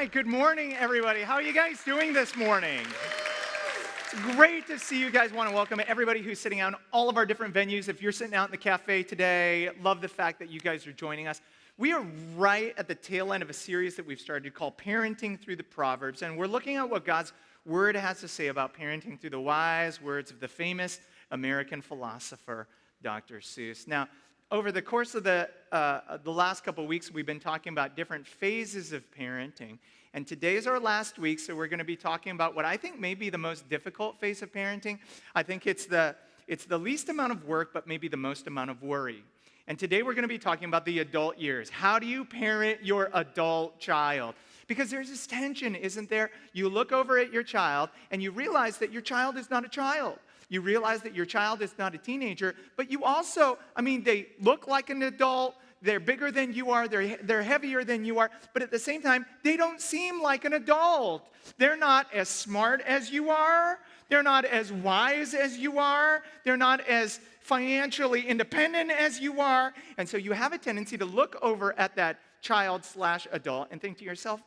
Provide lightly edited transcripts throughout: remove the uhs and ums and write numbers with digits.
right, good morning, everybody. How are you guys doing this morning? It's great to see you guys. Want to welcome everybody who's sitting out in all of our different venues. If you're sitting out in the cafe today, love the fact that you guys are joining us. We are right at the tail end of a series that we've started called Parenting Through the Proverbs, and we're looking at what God's Word has to say about parenting through the wise words of the famous American philosopher, Dr. Seuss. Now, over the course of the last couple of weeks, we've been talking about different phases of parenting. And today's our last week, so we're going to be talking about what I think may be the most difficult phase of parenting. I think it's the least amount of work, but maybe the most amount of worry. And today we're going to be talking about the adult years. How do you parent your adult child? Because there's this tension, isn't there? You look over at your child, and you realize that your child is not a child. You realize that your child is not a teenager, but you also, they look like an adult, they're bigger than you are, they're heavier than you are, but at the same time, they don't seem like an adult. They're not as smart as you are, they're not as wise as you are, they're not as financially independent as you are, and so you have a tendency to look over at that child/adult and think to yourself,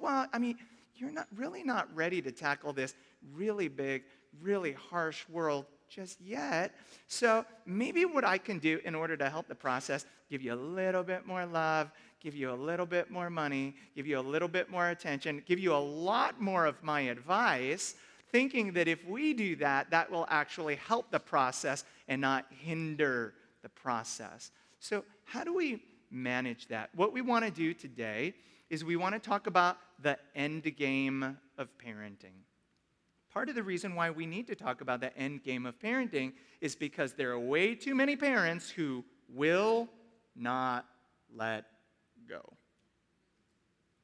you're not ready to tackle this really big, really harsh world just yet. So maybe what I can do in order to help the process, give you a little bit more love, give you a little bit more money, give you a little bit more attention, give you a lot more of my advice, thinking that if we do that, that will actually help the process and not hinder the process. So how do we manage that? What we want to do today is we want to talk about the end game of parenting. Part of the reason why we need to talk about the end game of parenting is because there are way too many parents who will not let go.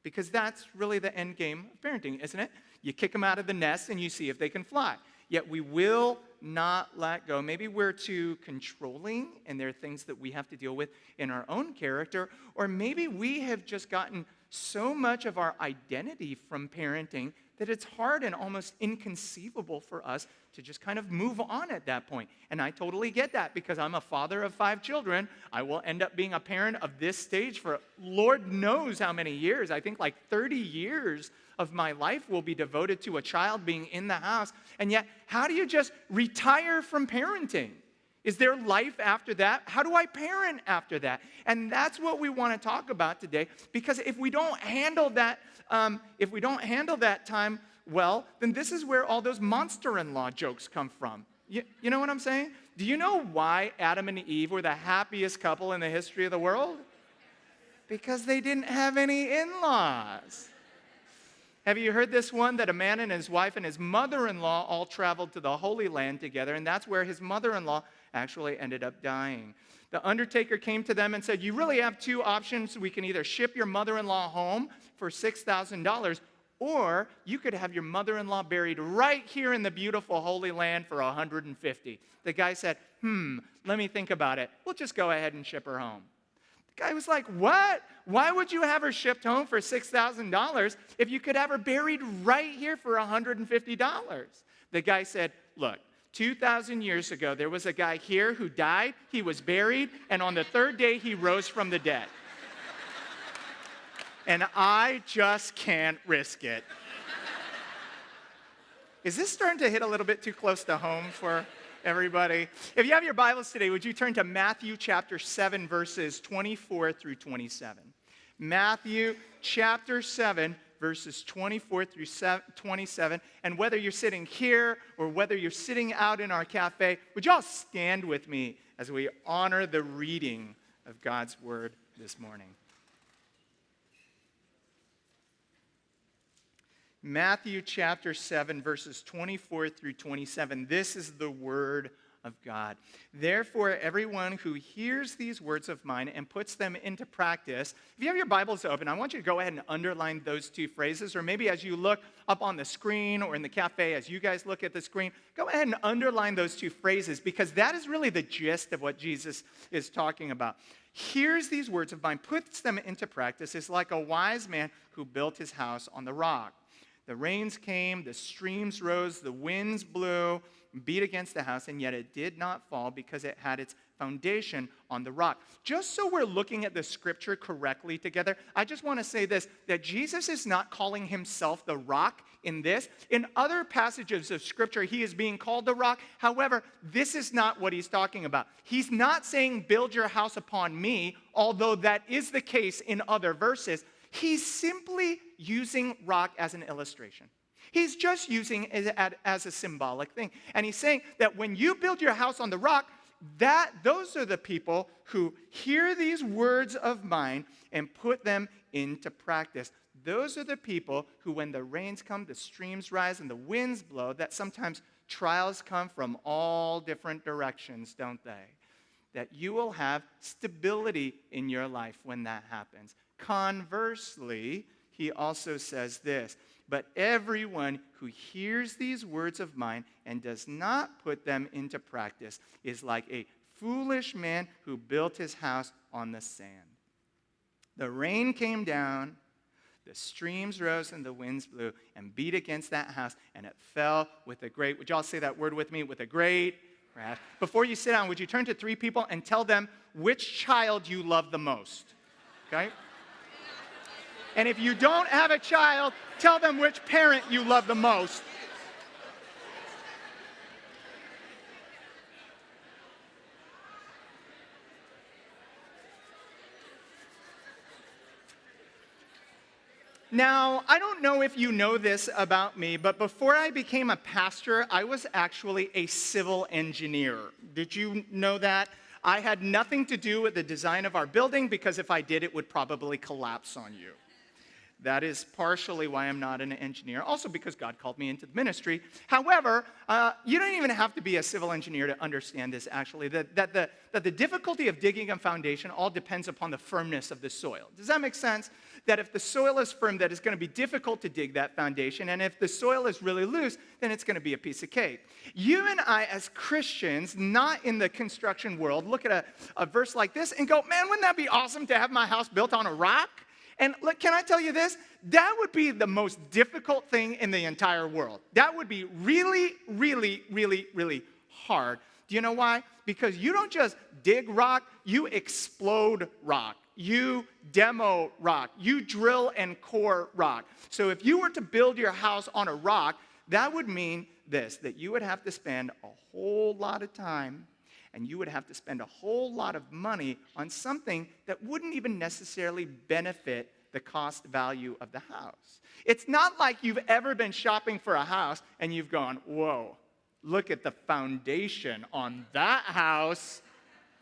Because that's really the end game of parenting, isn't it? You kick them out of the nest and you see if they can fly. Yet we will not let go. Maybe we're too controlling and there are things that we have to deal with in our own character, or maybe we have just gotten so much of our identity from parenting that it's hard and almost inconceivable for us to just kind of move on at that point. And I totally get that because I'm a father of 5 children. I will end up being a parent of this stage for Lord knows how many years. I think like 30 years of my life will be devoted to a child being in the house. And yet, how do you just retire from parenting? Is there life after that? How do I parent after that? And that's what we want to talk about today. Because if we don't handle that, time well, then this is where all those monster-in-law jokes come from. You know what I'm saying? Do you know why Adam and Eve were the happiest couple in the history of the world? Because they didn't have any in-laws. Have you heard this one, that a man and his wife and his mother-in-law all traveled to the Holy Land together, and that's where his mother-in-law actually ended up dying. The undertaker came to them and said, you really have 2 options. We can either ship your mother-in-law home for $6,000, or you could have your mother-in-law buried right here in the beautiful Holy Land for $150. The guy said, let me think about it. We'll just go ahead and ship her home. The guy was like, what? Why would you have her shipped home for $6,000 if you could have her buried right here for $150? The guy said, look, 2,000 years ago, there was a guy here who died, he was buried, and on the 3rd day, he rose from the dead. And I just can't risk it. Is this starting to hit a little bit too close to home for everybody? If you have your Bibles today, would you turn to Matthew chapter 7, verses 24 through 27. Matthew chapter 7, verses 24 through 27. And whether you're sitting here or whether you're sitting out in our cafe, would you all stand with me as we honor the reading of God's Word this morning? Matthew chapter 7, verses 24 through 27. This is the word of God. Therefore, everyone who hears these words of mine and puts them into practice, if you have your Bibles open, I want you to go ahead and underline those 2 phrases, or maybe as you look up on the screen or in the cafe, as you guys look at the screen, go ahead and underline those 2 phrases, because that is really the gist of what Jesus is talking about. Hears these words of mine, puts them into practice, is like a wise man who built his house on the rock. The rains came, the streams rose, the winds blew, beat against the house, and yet it did not fall because it had its foundation on the rock. Just so we're looking at the scripture correctly together, I just want to say this, that Jesus is not calling himself the rock in this. In other passages of scripture, he is being called the rock. However, this is not what he's talking about. He's not saying, build your house upon me, although that is the case in other verses. He's simply using rock as an illustration. He's just using it as a symbolic thing. And he's saying that when you build your house on the rock, those are the people who hear these words of mine and put them into practice. Those are the people who, when the rains come, the streams rise, and the winds blow, that sometimes trials come from all different directions, don't they? That you will have stability in your life when that happens. Conversely, he also says this, but everyone who hears these words of mine and does not put them into practice is like a foolish man who built his house on the sand. The rain came down, the streams rose, and the winds blew and beat against that house, and it fell with a great, would y'all say that word with me? With a great crash. Before you sit down, would you turn to 3 people and tell them which child you love the most? Okay? And if you don't have a child, tell them which parent you love the most. Now, I don't know if you know this about me, but before I became a pastor, I was actually a civil engineer. Did you know that? I had nothing to do with the design of our building, because if I did, it would probably collapse on you. That is partially why I'm not an engineer, also because God called me into the ministry. However, you don't even have to be a civil engineer to understand this, actually, that the difficulty of digging a foundation all depends upon the firmness of the soil. Does that make sense? That if the soil is firm, that it's going to be difficult to dig that foundation, and if the soil is really loose, then it's going to be a piece of cake. You and I, as Christians, not in the construction world, look at a verse like this and go, man, wouldn't that be awesome to have my house built on a rock? And look, can I tell you this? That would be the most difficult thing in the entire world. That would be really, really, really, really hard. Do you know why? Because you don't just dig rock, you explode rock. You demo rock. You drill and core rock. So if you were to build your house on a rock, that would mean this, that you would have to spend a whole lot of time and you would have to spend a whole lot of money on something that wouldn't even necessarily benefit the cost value of the house. It's not like you've ever been shopping for a house and you've gone, whoa, look at the foundation on that house.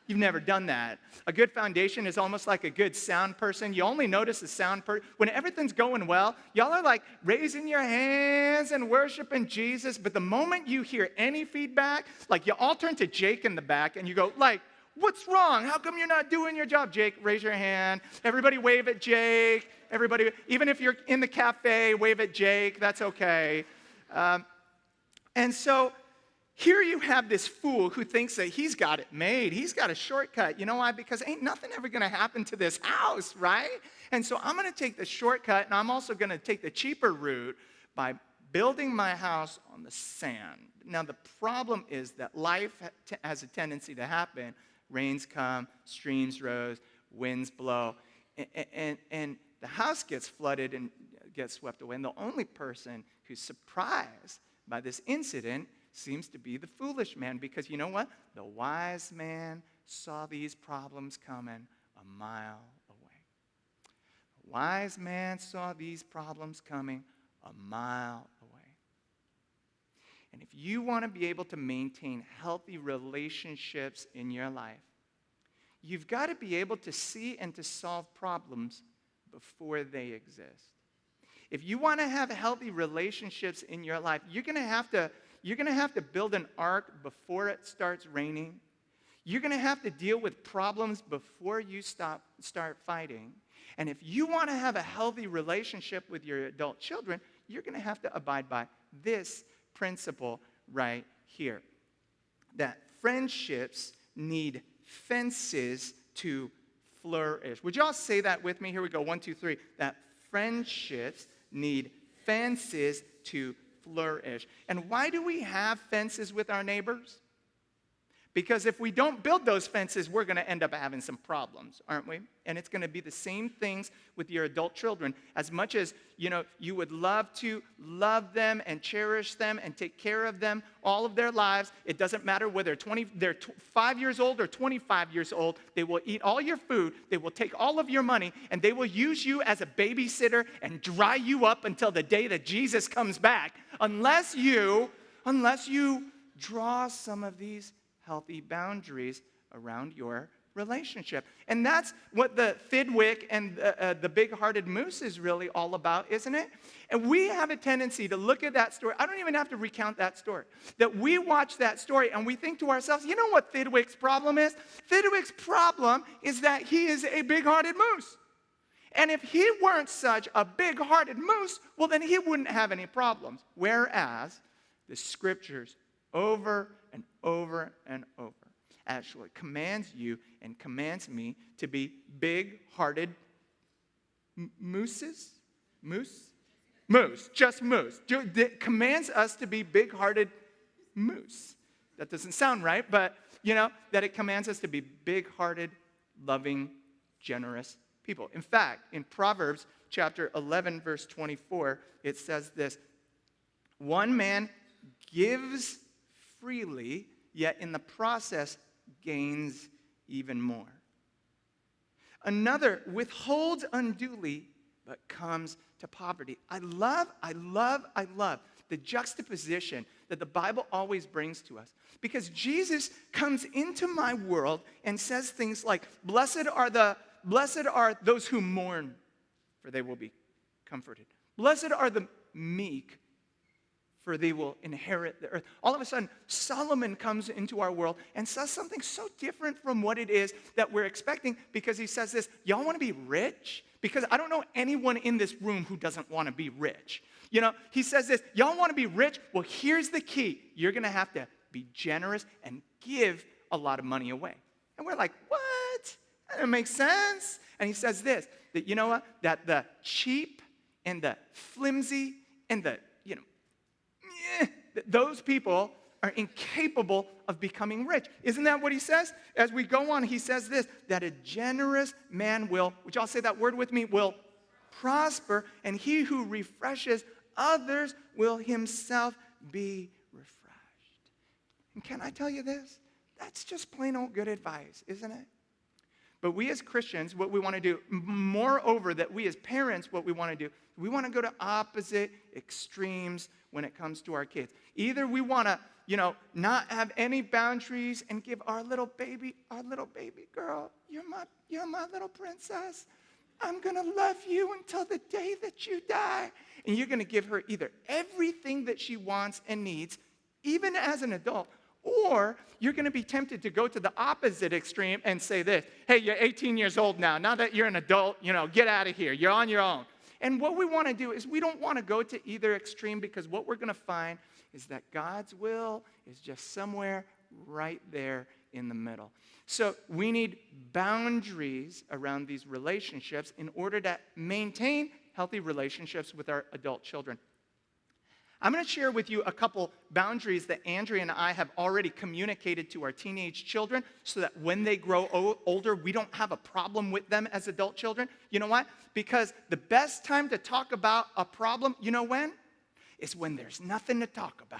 You've never done that. A good foundation is almost like a good sound person. You only notice the sound person when everything's going well. Y'all are like raising your hands and worshiping Jesus. But the moment you hear any feedback, like you all turn to Jake in the back and you go, like, what's wrong? How come you're not doing your job? Jake, raise your hand. Everybody wave at Jake. Everybody, even if you're in the cafe, wave at Jake. That's okay. And so here you have this fool who thinks that he's got it made. He's got a shortcut. You know why? Because ain't nothing ever going to happen to this house, right? And so I'm going to take the shortcut, and I'm also going to take the cheaper route by building my house on the sand. Now, the problem is that life has a tendency to happen. Rains come, streams rise, winds blow, and the house gets flooded and gets swept away. And the only person who's surprised by this incident seems to be the foolish man, because you know what? The wise man saw these problems coming a mile away. The wise man saw these problems coming a mile away. And if you want to be able to maintain healthy relationships in your life, you've got to be able to see and to solve problems before they exist. If you want to have healthy relationships in your life, you're going to have to build an ark before it starts raining. You're going to have to deal with problems before you start fighting. And if you want to have a healthy relationship with your adult children, you're going to have to abide by this principle right here. That friendships need fences to flourish. Would y'all say that with me? Here we go. 1, 2, 3. That friendships need fences to flourish. And why do we have fences with our neighbors? Because if we don't build those fences, we're going to end up having some problems, aren't we? And it's going to be the same things with your adult children. As much as, you would love to love them and cherish them and take care of them all of their lives, it doesn't matter whether they're 5 years old or 25 years old. They will eat all your food. They will take all of your money, and they will use you as a babysitter and dry you up until the day that Jesus comes back, unless you draw some of these healthy boundaries around your relationship. And that's what the Fidwick and the big-hearted moose is really all about, isn't it? And we have a tendency to look at that story. I don't even have to recount that story. That we watch that story and we think to ourselves, you know what Fidwick's problem is? Fidwick's problem is that he is a big-hearted moose. And if he weren't such a big-hearted moose, well, then he wouldn't have any problems. Whereas the scriptures over and over and over actually commands you and commands me to be big-hearted mooses? Moose? Just moose. It commands us to be big-hearted moose. That doesn't sound right, but, that it commands us to be big-hearted, loving, generous people. In fact, in Proverbs chapter 11, verse 24, it says this: one man gives freely, yet in the process gains even more. Another withholds unduly, but comes to poverty. I love the juxtaposition that the Bible always brings to us. Because Jesus comes into my world and says things like, blessed are those who mourn, for they will be comforted. Blessed are the meek, for they will inherit the earth. All of a sudden, Solomon comes into our world and says something so different from what it is that we're expecting, because he says this: y'all want to be rich? Because I don't know anyone in this room who doesn't want to be rich. He says this: y'all want to be rich? Well, here's the key. You're going to have to be generous and give a lot of money away. And we're like, what? That doesn't make sense. And he says this, that you know what? That the cheap and the flimsy and the those people are incapable of becoming rich. Isn't that what he says? As we go on, he says this, that a generous man will, would y'all say that word with me, will prosper, and he who refreshes others will himself be refreshed. And can I tell you this? That's just plain old good advice, isn't it? But we as Christians, what we want to do, moreover, that we as parents, what we want to do, we want to go to opposite extremes when it comes to our kids. Either we want to, not have any boundaries and give our little baby girl, you're my little princess. I'm going to love you until the day that you die. And you're going to give her either everything that she wants and needs, even as an adult, or you're going to be tempted to go to the opposite extreme and say this: hey, you're 18 years old now. Now that you're an adult, get out of here. You're on your own. And what we want to do is we don't want to go to either extreme, because what we're going to find is that God's will is just somewhere right there in the middle. So we need boundaries around these relationships in order to maintain healthy relationships with our adult children. I'm going to share with you a couple boundaries that Andrea and I have already communicated to our teenage children, so that when they grow older, we don't have a problem with them as adult children. You know what? Because the best time to talk about a problem, you know when? Is when there's nothing to talk about.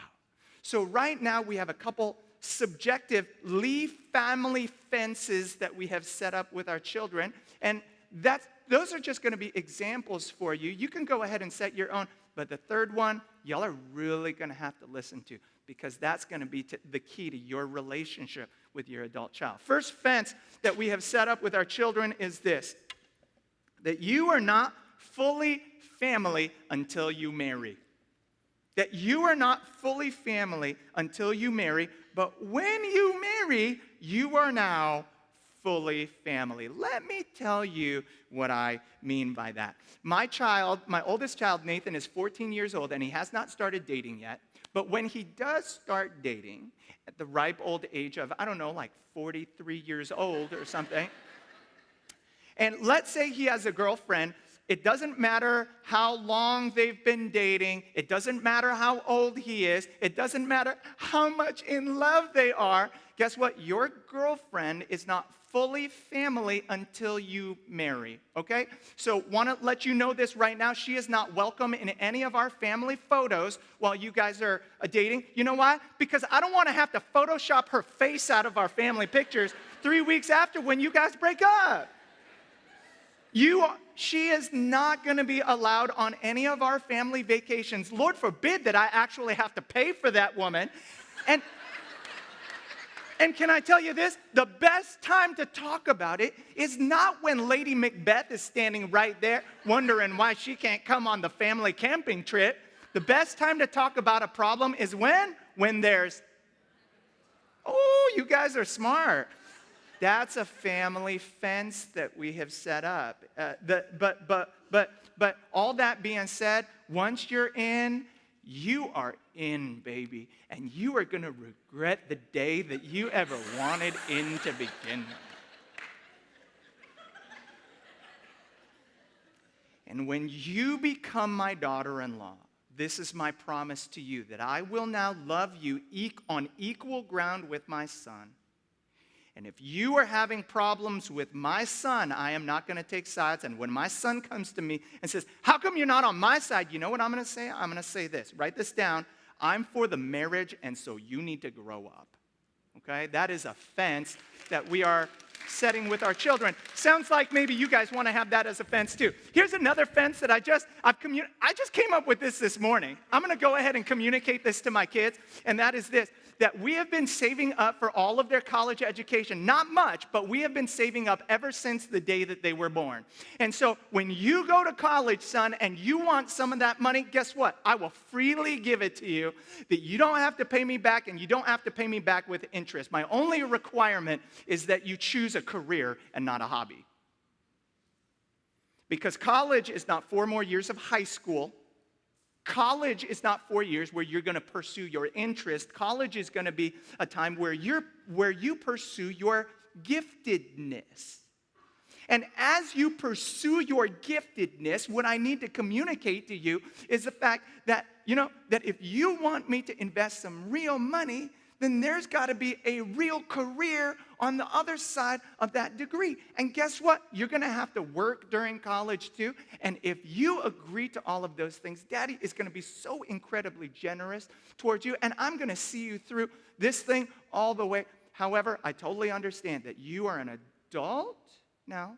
So right now we have a couple subjective leaf family fences that we have set up with our children. And those are just going to be examples for you. You can go ahead and set your own. But the third one, y'all are really going to have to listen to, because that's going to be the key to your relationship with your adult child. First fence that we have set up with our children is this: that you are not fully family until you marry. That you are not fully family until you marry, but when you marry, you are now fully family. Let me tell you what I mean by that. My oldest child, Nathan, is 14 years old, and he has not started dating yet. But when he does start dating, at the ripe old age of, like 43 years old or something, and let's say he has a girlfriend, it doesn't matter how long they've been dating. It doesn't matter how old he is. It doesn't matter how much in love they are. guess what? Your girlfriend is not fully family until you marry, okay? So want to let you know this right now. She is not welcome in any of our family photos while you guys are dating. You know why? Because I don't want to have to Photoshop her face out of our family pictures 3 weeks after when you guys break up. She is not going to be allowed on any of our family vacations. Lord forbid that I actually have to pay for that woman. And can I tell you this? The best time to talk about it is not when Lady Macbeth is standing right there wondering why she can't come on the family camping trip. The best time to talk about a problem is when? When there's, oh, you guys are smart. That's a family fence that we have set up. But all that being said, once you're in, you are in, baby. And you are going to regret the day that you ever wanted in to begin with. And when you become my daughter-in-law, this is my promise to you, that I will now love you on equal ground with my son. And if you are having problems with my son, I am not going to take sides. And when my son comes to me and says, how come you're not on my side? You know what I'm going to say? I'm going to say this. Write this down. I'm for the marriage, and so you need to grow up. Okay? That is a fence that we are setting with our children. Sounds like maybe you guys want to have that as a fence too. Here's another fence that I just came up with this morning. I'm going to go ahead and communicate this to my kids, and that is this. That we have been saving up for all of their college education. Not much, but we have been saving up ever since the day that they were born. And so when you go to college, son, and you want some of that money, guess what? I will freely give it to you, that you don't have to pay me back, and you don't have to pay me back with interest. My only requirement is that you choose a career and not a hobby. Because college is not 4 more years of high school. College is not 4 years where you're going to pursue your interest. College is going to be a time where you pursue your giftedness. And as you pursue your giftedness, what I need to communicate to you is the fact that, that if you want me to invest some real money, then there's got to be a real career on the other side of that degree. And guess what? You're going to have to work during college too. And if you agree to all of those things, Daddy is going to be so incredibly generous towards you. And I'm going to see you through this thing all the way. However, I totally understand that you are an adult now.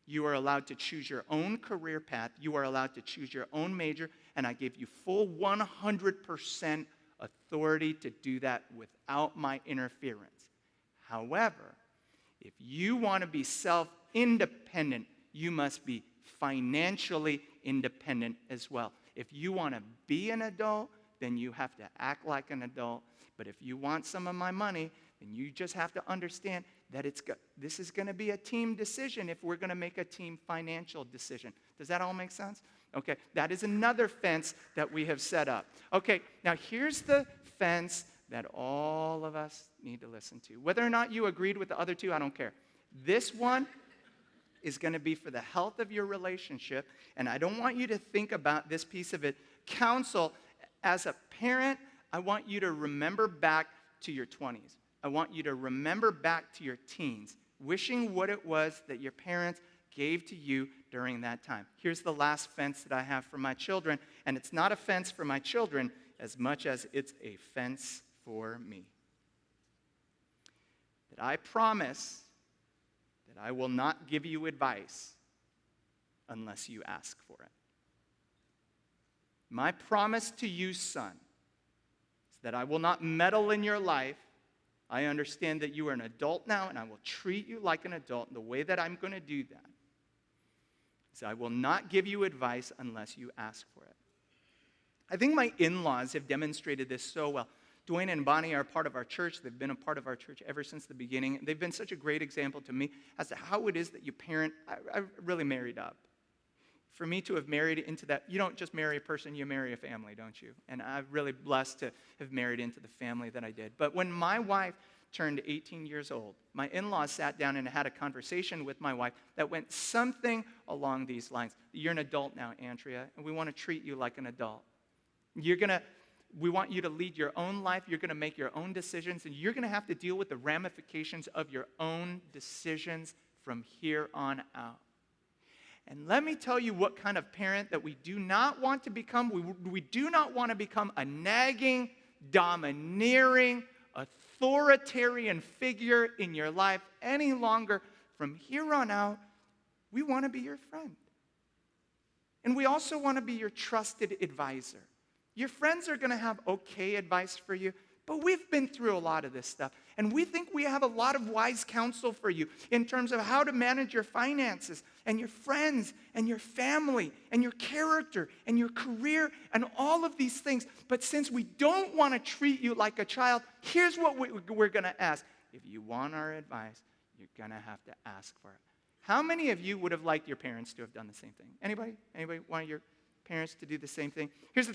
You are allowed to choose your own career path. You are allowed to choose your own major. And I give you full 100% authority to do that without my interference. However, if you want to be self-independent, you must be financially independent as well. If you want to be an adult, then you have to act like an adult. But if you want some of my money, then you just have to understand that this is going to be a team decision if we're going to make a team financial decision. Does that all make sense? Okay, that is another fence that we have set up. Okay, now here's the fence that all of us need to listen to. Whether or not you agreed with the other two, I don't care. This one is going to be for the health of your relationship, and I don't want you to think about this piece of it. Counsel, as a parent, I want you to remember back to your 20s. I want you to remember back to your teens, wishing what it was that your parents gave to you during that time. Here's the last fence that I have for my children, and it's not a fence for my children as much as it's a fence for me. That I promise that I will not give you advice unless you ask for it. My promise to you, son, is that I will not meddle in your life. I understand that you are an adult now, and I will treat you like an adult. And the way that I'm going to do that is I will not give you advice unless you ask for it. I think my in-laws have demonstrated this so well. Dwayne and Bonnie are part of our church. They've been a part of our church ever since the beginning. They've been such a great example to me as to how it is that you parent. I really married up. For me to have married into that, you don't just marry a person, you marry a family, don't you? And I'm really blessed to have married into the family that I did. But when my wife turned 18 years old, my in-laws sat down and had a conversation with my wife that went something along these lines. You're an adult now, Andrea, and we want to treat you like an adult. You're going to We want you to lead your own life. You're going to make your own decisions, and you're going to have to deal with the ramifications of your own decisions from here on out. And let me tell you what kind of parent that we do not want to become. We do not want to become a nagging, domineering, authoritarian figure in your life any longer. From here on out, we want to be your friend. And we also want to be your trusted advisor. Your friends are going to have okay advice for you, but we've been through a lot of this stuff. And we think we have a lot of wise counsel for you in terms of how to manage your finances and your friends and your family and your character and your career and all of these things. But since we don't want to treat you like a child, here's what we're going to ask. If you want our advice, you're going to have to ask for it. How many of you would have liked your parents to have done the same thing? Anybody? Anybody want your parents to do the same thing? Here's the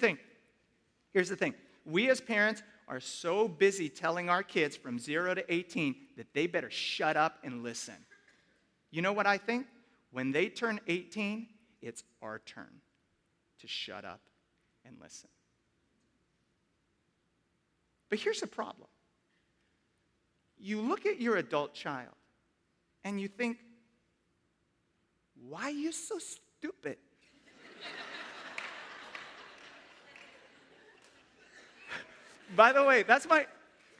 thing. We as parents are so busy telling our kids from 0 to 18 that they better shut up and listen. You know what I think? When they turn 18, it's our turn to shut up and listen. But here's the problem. You look at your adult child and you think, why are you so stupid? By the way,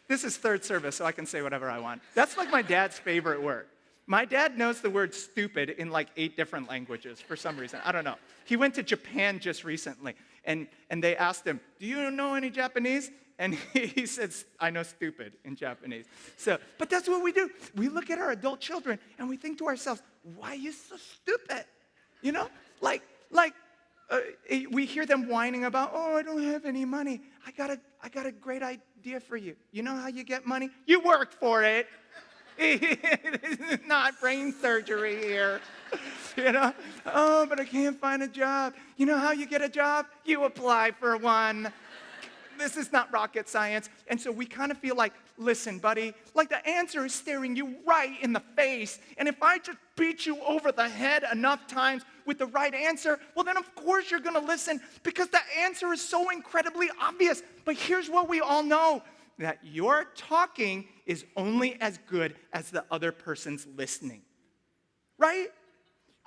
this is third service, so I can say whatever I want. That's like my dad's favorite word. My dad knows the word stupid in like 8 different languages for some reason. I don't know. He went to Japan just recently, and they asked him, do you know any Japanese? And he said, I know stupid in Japanese. But that's what we do. We look at our adult children, and we think to ourselves, why are you so stupid? You know, we hear them whining about, oh, I don't have any money. I got a great idea for you. You know how you get money? You work for it. It's not brain surgery here. You know? Oh, but I can't find a job. You know how you get a job? You apply for one. This is not rocket science. And so we kind of feel like, listen, buddy, like the answer is staring you right in the face. And if I just beat you over the head enough times with the right answer, well, then of course you're going to listen because the answer is so incredibly obvious. But here's what we all know, that your talking is only as good as the other person's listening. Right?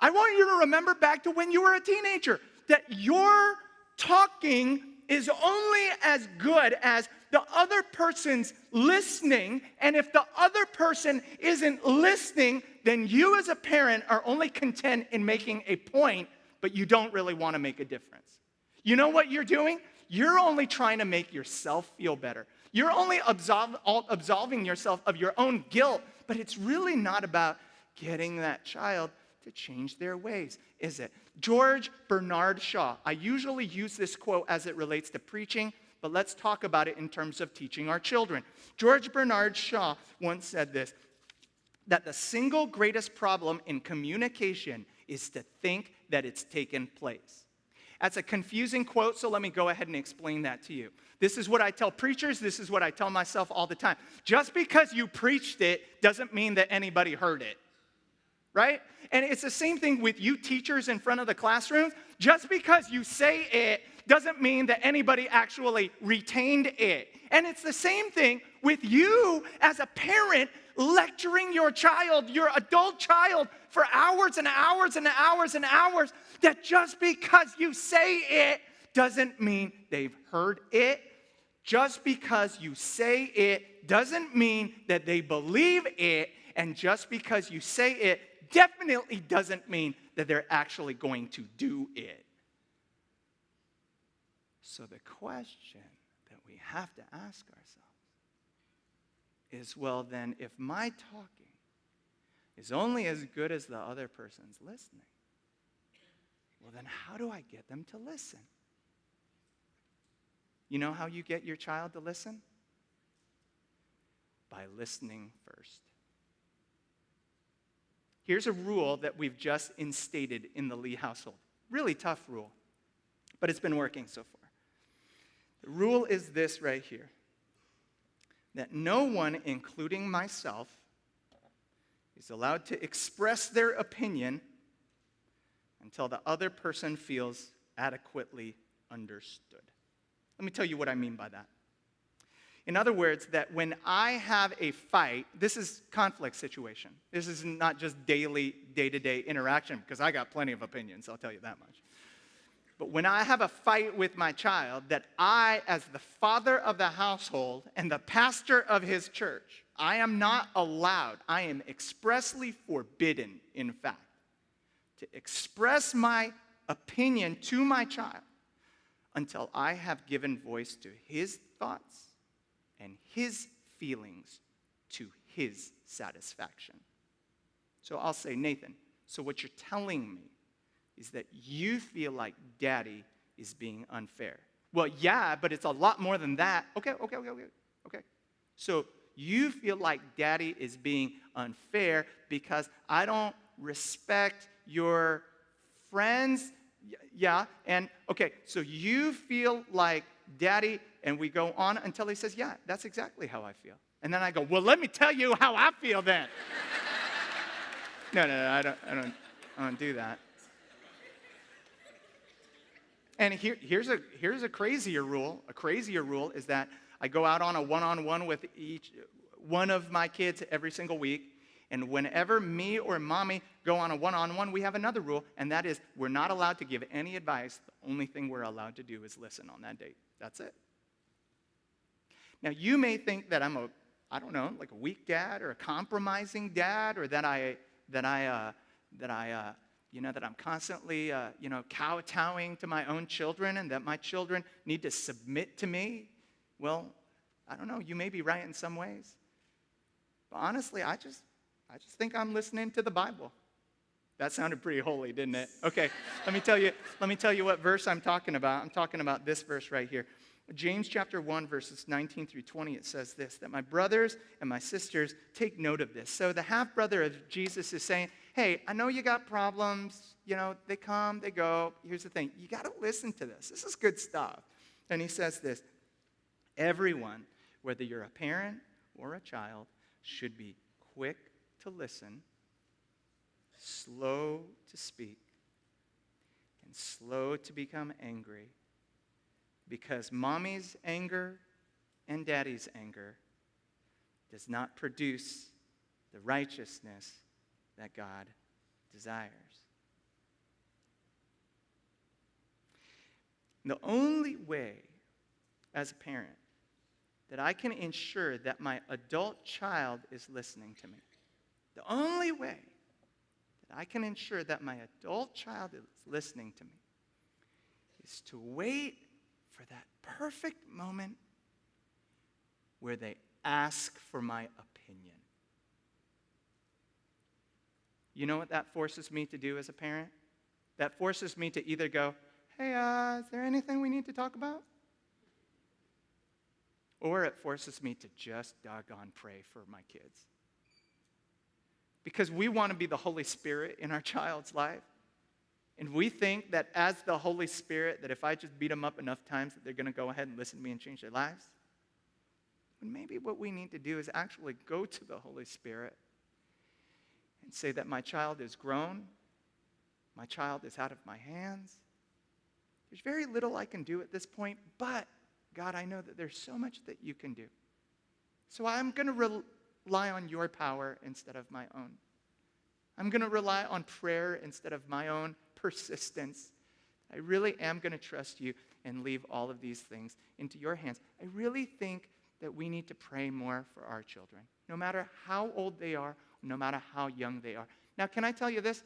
I want you to remember back to when you were a teenager, that your talking is only as good as the other person's listening, and if the other person isn't listening, then you as a parent are only content in making a point, but you don't really want to make a difference. You know what you're doing? You're only trying to make yourself feel better. You're only absolving yourself of your own guilt, but it's really not about getting that child to change their ways, is it? George Bernard Shaw. I usually use this quote as it relates to preaching, but let's talk about it in terms of teaching our children. George Bernard Shaw once said this, that the single greatest problem in communication is to think that it's taken place. That's a confusing quote, so let me go ahead and explain that to you. This is what I tell preachers. This is what I tell myself all the time. Just because you preached it doesn't mean that anybody heard it. Right? And it's the same thing with you teachers in front of the classroom. Just because you say it doesn't mean that anybody actually retained it. And it's the same thing with you as a parent lecturing your child, your adult child, for hours and hours and hours and hours, that just because you say it doesn't mean they've heard it. Just because you say it doesn't mean that they believe it. And just because you say it definitely doesn't mean that they're actually going to do it. So the question that we have to ask ourselves is, well then, if my talking is only as good as the other person's listening, well then how do I get them to listen? You know how you get your child to listen? By listening first. Here's a rule that we've just instated in the Lee household. Really tough rule, but it's been working so far. The rule is this right here, that no one, including myself, is allowed to express their opinion until the other person feels adequately understood. Let me tell you what I mean by that. In other words, that when I have a fight, this is conflict situation. This is not just daily, day-to-day interaction, because I got plenty of opinions, I'll tell you that much. But when I have a fight with my child, that I, as the father of the household and the pastor of his church, I am not allowed, I am expressly forbidden, in fact, to express my opinion to my child until I have given voice to his thoughts and his feelings to his satisfaction. So I'll say, Nathan, so what you're telling me is that you feel like daddy is being unfair. Well, yeah, but it's a lot more than that. Okay. So you feel like daddy is being unfair because I don't respect your friends. Yeah, and okay, so you feel like daddy, and we go on until he says, yeah, that's exactly how I feel. And then I go, well, let me tell you how I feel then. No, I don't do that. And here's a crazier rule. A crazier rule is that I go out on a one-on-one with each one of my kids every single week. And whenever me or mommy go on a one-on-one, we have another rule, and that is we're not allowed to give any advice. The only thing we're allowed to do is listen on that date. That's it. Now, you may think that I'm like a weak dad or a compromising dad, or that I'm constantly, kowtowing to my own children, and that my children need to submit to me. Well, I don't know. You may be right in some ways. But honestly, I just think I'm listening to the Bible. That sounded pretty holy, didn't it? Okay, let me tell you what verse I'm talking about. I'm talking about this verse right here. James chapter 1, verses 19 through 20, it says this, that my brothers and my sisters take note of this. So the half-brother of Jesus is saying, hey, I know you got problems. They come, they go. Here's the thing. You got to listen to this. This is good stuff. And he says this, everyone, whether you're a parent or a child, should be quick to listen, slow to speak, and slow to become angry, because mommy's anger and daddy's anger does not produce the righteousness that God desires. The only way, as a parent, that I can ensure that my adult child is listening to me, the only way that I can ensure that my adult child is listening to me is to wait for that perfect moment where they ask for my opinion. You know what that forces me to do as a parent? That forces me to either go, hey, is there anything we need to talk about? Or it forces me to just doggone pray for my kids. Because we want to be the Holy Spirit in our child's life. And we think that as the Holy Spirit, that if I just beat them up enough times, that they're going to go ahead and listen to me and change their lives. But maybe what we need to do is actually go to the Holy Spirit and say that my child is grown, my child is out of my hands. There's very little I can do at this point, but God, I know that there's so much that you can do. So I'm going to rely on your power instead of my own. I'm going to rely on prayer instead of my own persistence. I really am going to trust you and leave all of these things into your hands. I really think that we need to pray more for our children, no matter how old they are, no matter how young they are. Now, can I tell you this?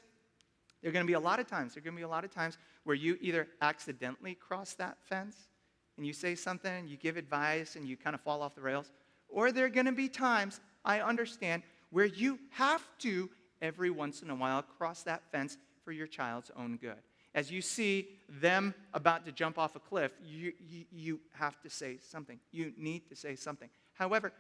There are going to be a lot of times where you either accidentally cross that fence and you say something and you give advice and you kind of fall off the rails, or there are going to be times, I understand, where you have to every once in a while cross that fence for your child's own good. As you see them about to jump off a cliff, you have to say something. You need to say something. However,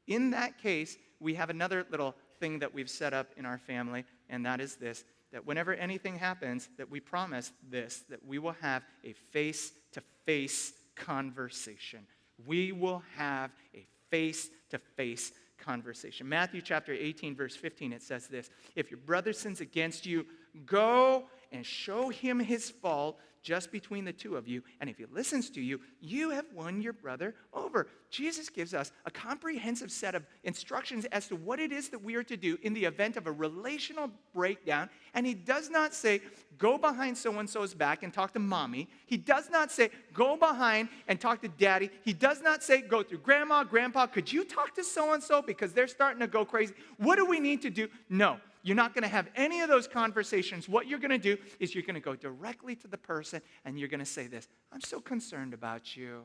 in that case, we have another little thing that we've set up in our family, and that is this, that whenever anything happens, that we promise this, that we will have a face-to-face conversation. We will have a face-to-face conversation. Matthew chapter 18, verse 15, it says this, if your brother sins against you, go and show him his fault just between the two of you. And if he listens to you, you have won your brother over. Jesus gives us a comprehensive set of instructions as to what it is that we are to do in the event of a relational breakdown. And he does not say, go behind so-and-so's back and talk to mommy. He does not say, go behind and talk to daddy. He does not say, go through grandma, grandpa. Could you talk to so-and-so because they're starting to go crazy? What do we need to do? No. You're not going to have any of those conversations. What you're going to do is you're going to go directly to the person and you're going to say this, I'm so concerned about you.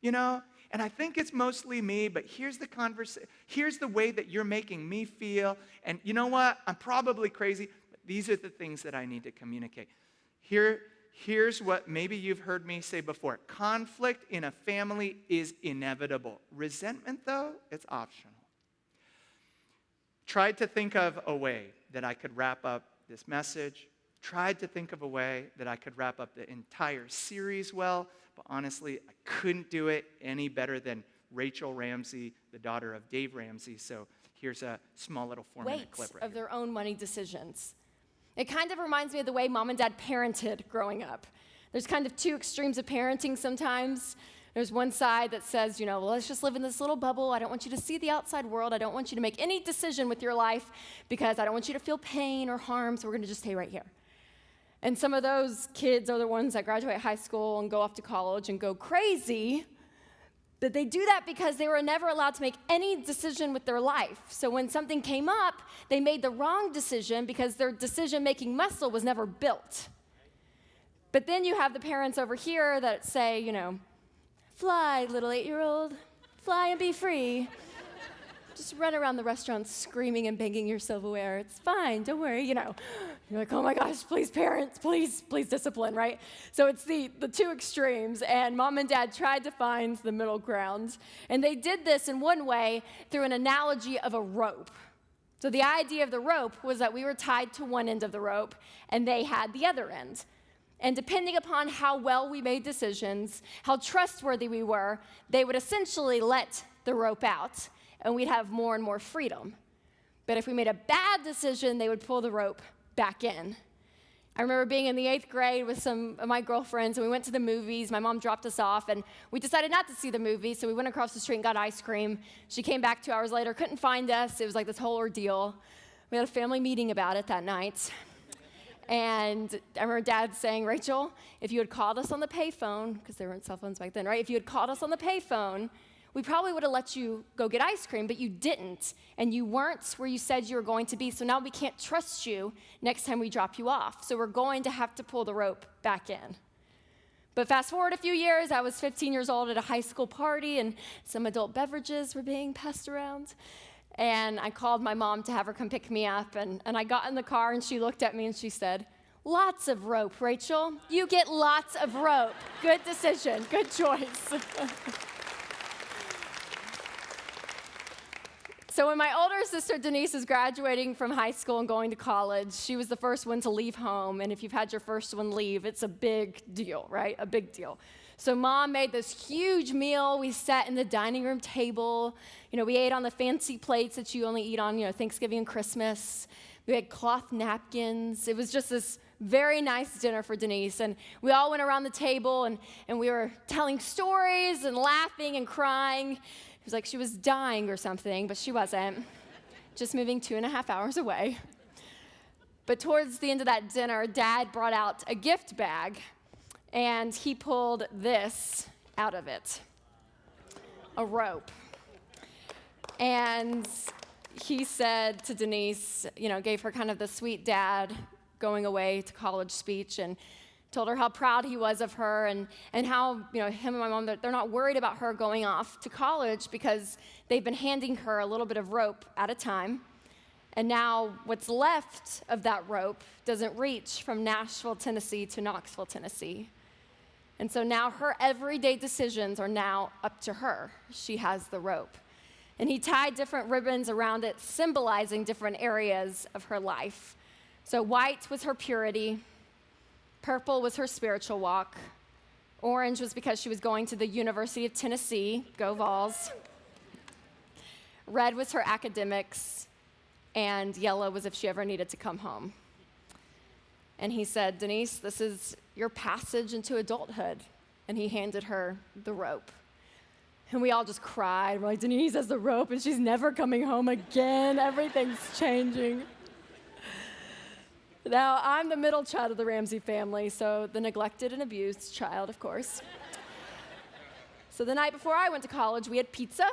You know, and I think it's mostly me, but here's the way that you're making me feel. And you know what? I'm probably crazy, but these are the things that I need to communicate. Here's what maybe you've heard me say before. Conflict in a family is inevitable. Resentment, though, it's optional. Tried to think of a way that I could wrap up this message. Tried to think of a way that I could wrap up the entire series well, but honestly, I couldn't do it any better than Rachel Ramsey, the daughter of Dave Ramsey. So here's a small little 4-minute clip right of here. their own money decisions. It kind of reminds me of the way mom and dad parented growing up. There's kind of two extremes of parenting sometimes. There's one side that says, well, let's just live in this little bubble. I don't want you to see the outside world. I don't want you to make any decision with your life because I don't want you to feel pain or harm, so we're going to just stay right here. And some of those kids are the ones that graduate high school and go off to college and go crazy, but they do that because they were never allowed to make any decision with their life. So when something came up, they made the wrong decision because their decision-making muscle was never built. But then you have the parents over here that say, fly, little 8-year-old, fly and be free. Just run around the restaurant screaming and banging your silverware. It's fine, don't worry, You're like, oh my gosh, please parents, please discipline, right? So it's the two extremes, and mom and dad tried to find the middle ground. And they did this in one way through an analogy of a rope. So the idea of the rope was that we were tied to one end of the rope, and they had the other end. And depending upon how well we made decisions, how trustworthy we were, they would essentially let the rope out, and we'd have more and more freedom. But if we made a bad decision, they would pull the rope back in. I remember being in the 8th grade with some of my girlfriends, and we went to the movies. My mom dropped us off, and we decided not to see the movie, so we went across the street and got ice cream. She came back 2 hours later, couldn't find us. It was like this whole ordeal. We had a family meeting about it that night. And I remember Dad saying, Rachel, if you had called us on the payphone, because there weren't cell phones back then, right? If you had called us on the payphone, we probably would have let you go get ice cream, but you didn't. And you weren't where you said you were going to be, so now we can't trust you next time we drop you off. So we're going to have to pull the rope back in. But fast forward a few years, I was 15 years old at a high school party, and some adult beverages were being passed around. And I called my mom to have her come pick me up, and I got in the car, and she looked at me, and she said, lots of rope, Rachel. You get lots of rope. Good decision. Good choice. So when my older sister Denise was graduating from high school and going to college, she was the first one to leave home. And if you've had your first one leave, it's a big deal, right? A big deal. So mom made this huge meal. We sat in the dining room table. We ate on the fancy plates that you only eat on, Thanksgiving and Christmas. We had cloth napkins. It was just this very nice dinner for Denise. And we all went around the table, and we were telling stories and laughing and crying. It was like she was dying or something, but she wasn't. Just moving 2.5 hours away. But towards the end of that dinner, Dad brought out a gift bag, and he pulled this out of it, a rope. And he said to Denise, gave her kind of the sweet dad going away to college speech, and told her how proud he was of her, and how, him and my mom, they're not worried about her going off to college because they've been handing her a little bit of rope at a time. And now what's left of that rope doesn't reach from Nashville, Tennessee to Knoxville, Tennessee. And so now her everyday decisions are now up to her. She has the rope. And he tied different ribbons around it, symbolizing different areas of her life. So white was her purity. Purple was her spiritual walk. Orange was because she was going to the University of Tennessee. Go Vols. Red was her academics. And yellow was if she ever needed to come home. And he said, Denise, this is your passage into adulthood. And he handed her the rope. And we all just cried. We're like, Denise has the rope and she's never coming home again. Everything's changing. Now, I'm the middle child of the Ramsey family, so the neglected and abused child, of course. So the night before I went to college, we had pizza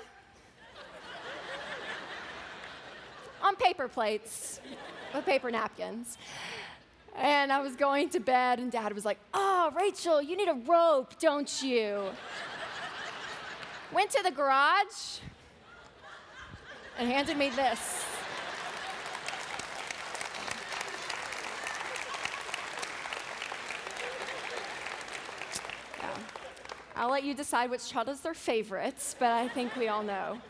on paper plates with paper napkins. And I was going to bed, and Dad was like, oh, Rachel, you need a rope, don't you? Went to the garage and handed me this. Yeah. I'll let you decide which child is their favorites, but I think we all know.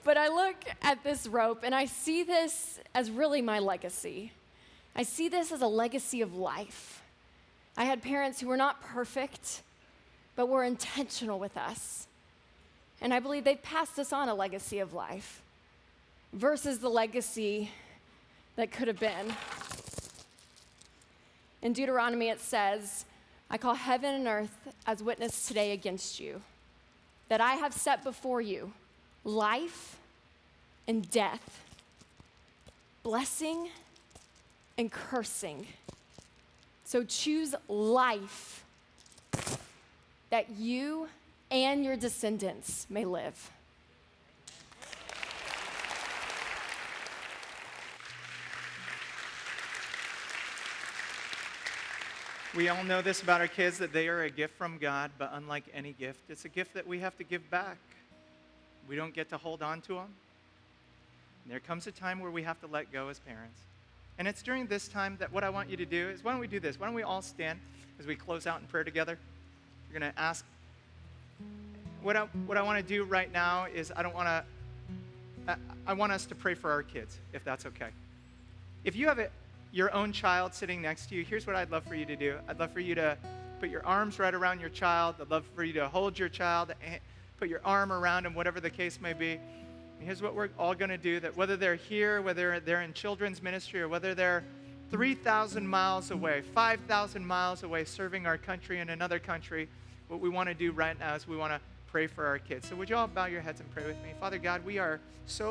But I look at this rope, and I see this as really my legacy. I see this as a legacy of life. I had parents who were not perfect, but were intentional with us. And I believe they've passed us on a legacy of life versus the legacy that could have been. In Deuteronomy, it says, I call heaven and earth as witness today against you, that I have set before you life and death, blessing and cursing. So choose life that you and your descendants may live. We all know this about our kids, that they are a gift from God, but unlike any gift, it's a gift that we have to give back. We don't get to hold on to them. And there comes a time where we have to let go as parents. And it's during this time that what I want you to do is, why don't we do this? Why don't we all stand as we close out in prayer together? We're going to ask, what I want to do right now is I want us to pray for our kids, if that's okay. If you have your own child sitting next to you, here's what I'd love for you to do. I'd love for you to put your arms right around your child. I'd love for you to hold your child, put your arm around him, whatever the case may be. And here's what we're all going to do, that whether they're here, whether they're in children's ministry, or whether they're 3,000 miles away, 5,000 miles away, serving our country in another country, what we want to do right now is we want to pray for our kids. So would you all bow your heads and pray with me? Father God, we are so